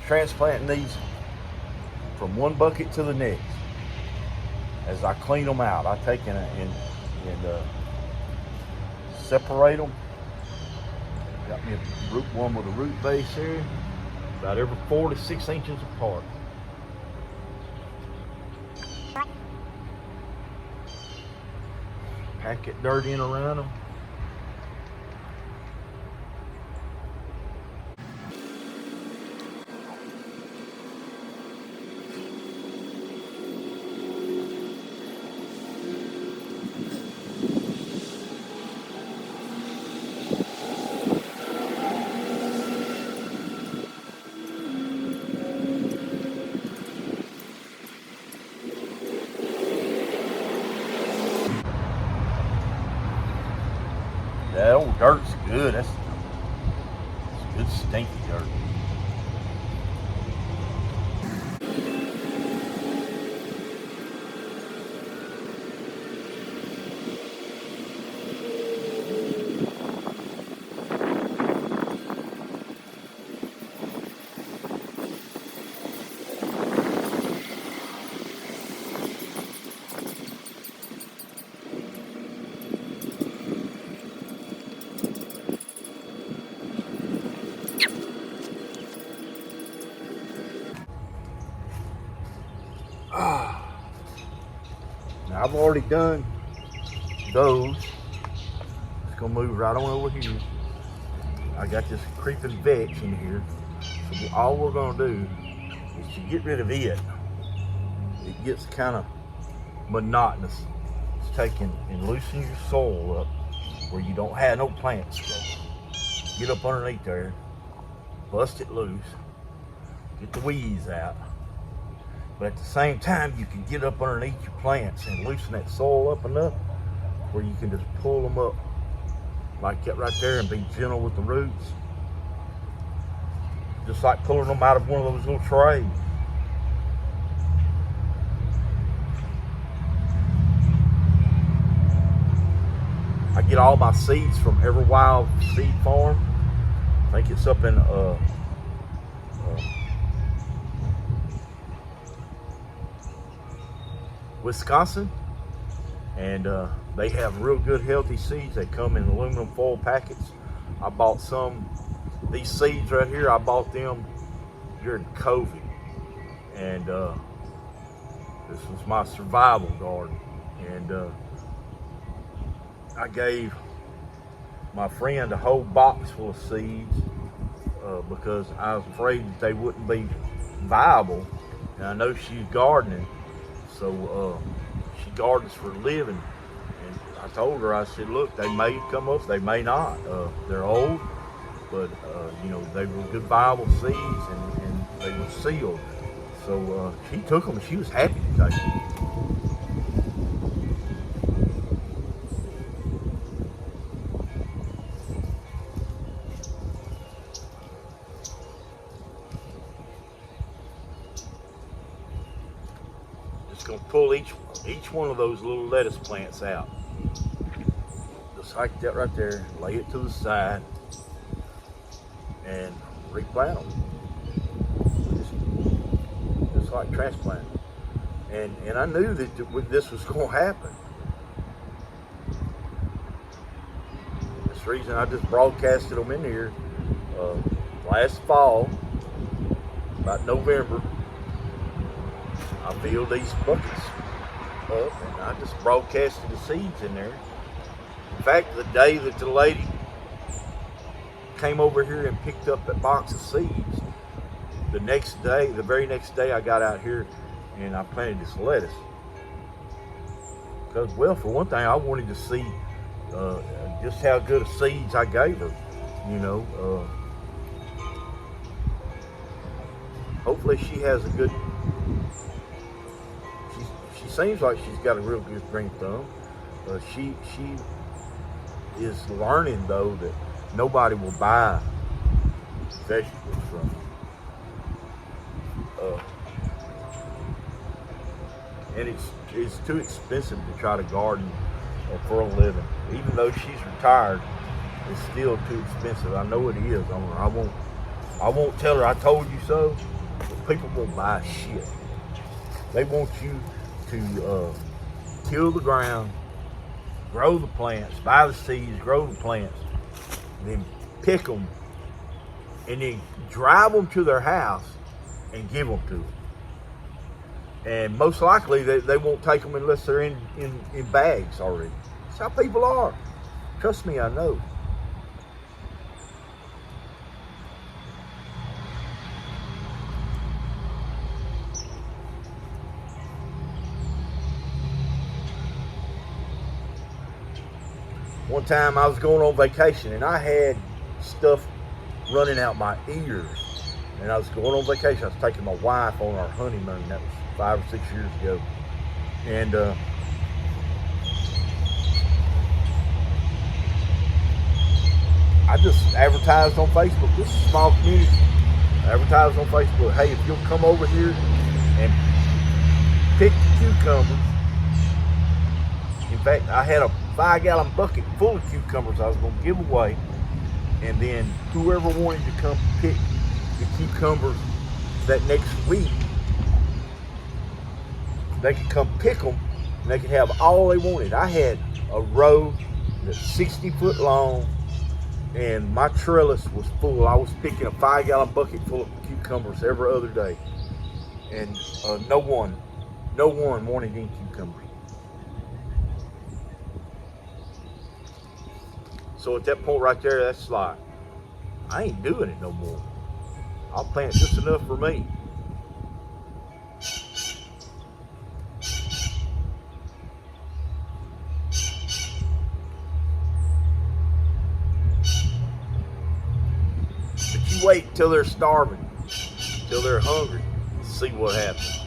Transplanting these from one bucket to the next. As I clean them out, I take and separate them. Got me a root one with a root base here, about every 4 to 6 inches apart. Pack it dirt in around them. That old dirt's good. That's good stinky dirt. Now I've already done those. Just gonna move right on over here. I got this creeping vetch in here. So all we're gonna do is to get rid of it. It gets kind of monotonous. It's taking and loosening your soil up where you don't have no plants. So get up underneath there, bust it loose, get the weeds out. But at the same time, you can get up underneath your plants and loosen that soil up enough where you can just pull them up like that right there and be gentle with the roots. Just like pulling them out of one of those little trays. I get all my seeds from Every Wild Seed Farm. I think it's up in Wisconsin, and they have real good healthy seeds. They come in aluminum foil packets. I bought these seeds right here, I bought them during COVID, and this was my survival garden, and I gave my friend a whole box full of seeds because I was afraid that they wouldn't be viable, and I know she's gardening. So she gardens for a living, and I told her, I said, look, they may come up, they may not. They're old, but you know, they were good viable seeds, and they were sealed. So she took them, and she was happy to take them. Gonna pull each one of those little lettuce plants out, just like that right there, lay it to the side and replant them, just like transplanting. And I knew that this was going to happen. That's the reason I just broadcasted them in here last fall, about November. I filled these buckets up, and I just broadcasted the seeds in there. In fact, the day that the lady came over here and picked up that box of seeds, the very next day I got out here and I planted this lettuce. Because, well, for one thing, I wanted to see just how good of seeds I gave her, you know. Hopefully she has a good, she seems like she's got a real good green thumb. She is learning, though, that nobody will buy vegetables from her. And it's too expensive to try to garden for a living. Even though she's retired, it's still too expensive. I know it is on her. I won't I won't tell her I told you so, but people won't buy shit. They want you to till the ground, grow the plants, buy the seeds, grow the plants, then pick them, and then drive them to their house and give them to them. And most likely they won't take them unless they're in bags already. That's how people are. Trust me, I know. One time I was going on vacation and I had stuff running out my ears. And I was going on vacation. I was taking my wife on our honeymoon. That was 5 or 6 years ago. And I just advertised on Facebook. This is a small community. I advertised on Facebook. Hey, if you'll come over here and pick cucumbers. In fact, I had a 5-gallon bucket full of cucumbers I was going to give away, and then whoever wanted to come pick the cucumbers that next week, they could come pick them and they could have all they wanted. I had a row that's 60 foot long and my trellis was full. I was picking a 5-gallon bucket full of cucumbers every other day, and no one wanted any cucumbers. So at that point right there, that's like, I ain't doing it no more. I'll plant just enough for me. But you wait till they're starving, till they're hungry, see what happens.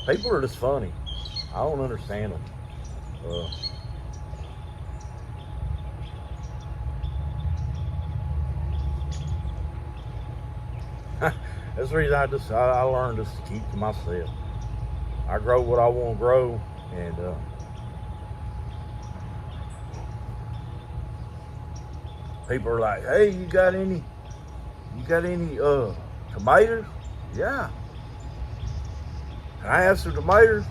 People are just funny. I don't understand them. That's the reason I learned just to keep to myself. I grow what I want to grow, and people are like, "Hey, you got any tomatoes?" Yeah. Can I have some tomatoes?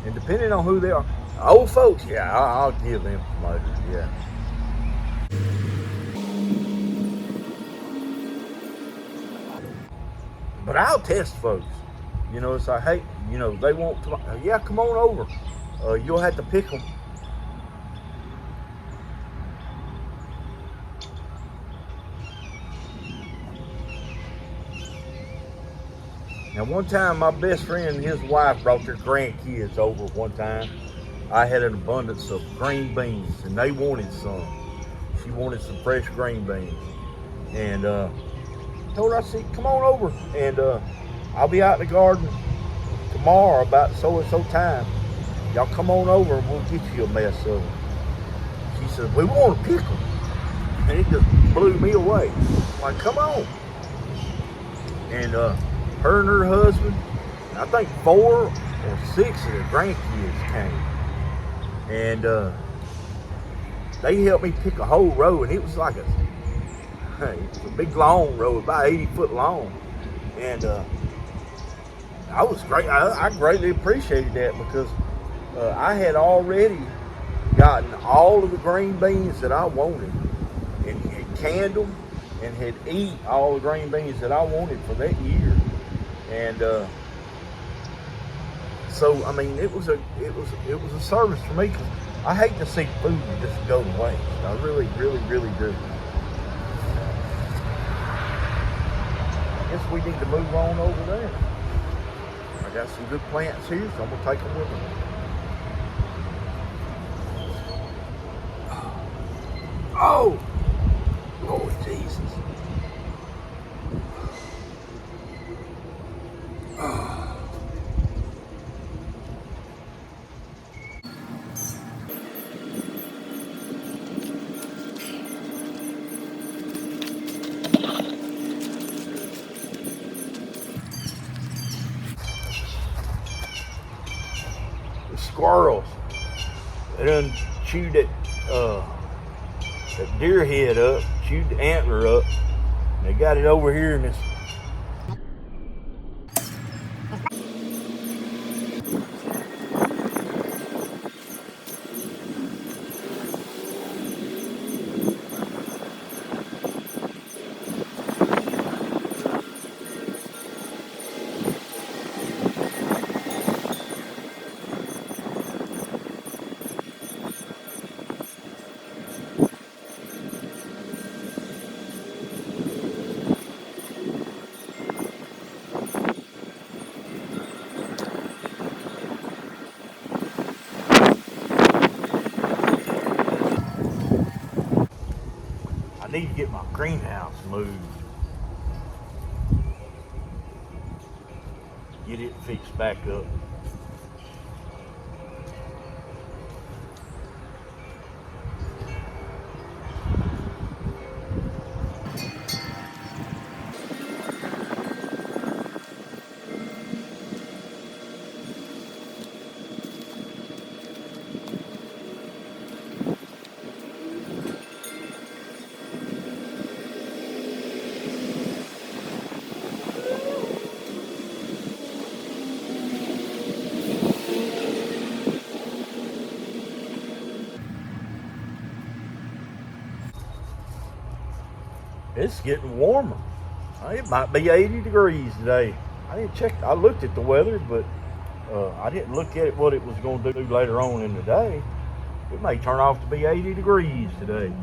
And depending on who they are, old folks, yeah, I'll give them tomatoes, yeah. But I'll test folks. You know, it's like, hey, you know, they want tomatoes. Yeah, come on over. You'll have to pick them. Now, one time, my best friend and his wife brought their grandkids over one time. I had an abundance of green beans, and they wanted some. She wanted some fresh green beans. And told her, I said, come on over, and I'll be out in the garden tomorrow about so-and-so time. Y'all come on over, and we'll get you a mess of them. She said, we want to pick them. And it just blew me away. I'm like, come on. And her and her husband, I think 4 or 6 of their grandkids came. And they helped me pick a whole row, and it was like a big long row, about 80 foot long. And I was great. I greatly appreciated that because I had already gotten all of the green beans that I wanted and had canned them and had eat all the green beans that I wanted for that year. And so I mean, it was a service for me, because I hate to see food just go to waste. I really, really, really do. I guess we need to move on over there. I got some good plants here, so I'm gonna take them with me. Oh, Lord Jesus. squirrels. They done chewed that deer head up, chewed the antler up. And they got it over here in this. I need to get my greenhouse moved. Get it fixed back up. It's getting warmer. It might be 80 degrees today. I didn't check. I looked at the weather, but I didn't look at what it was going to do later on in the day. It may turn off to be 80 degrees today.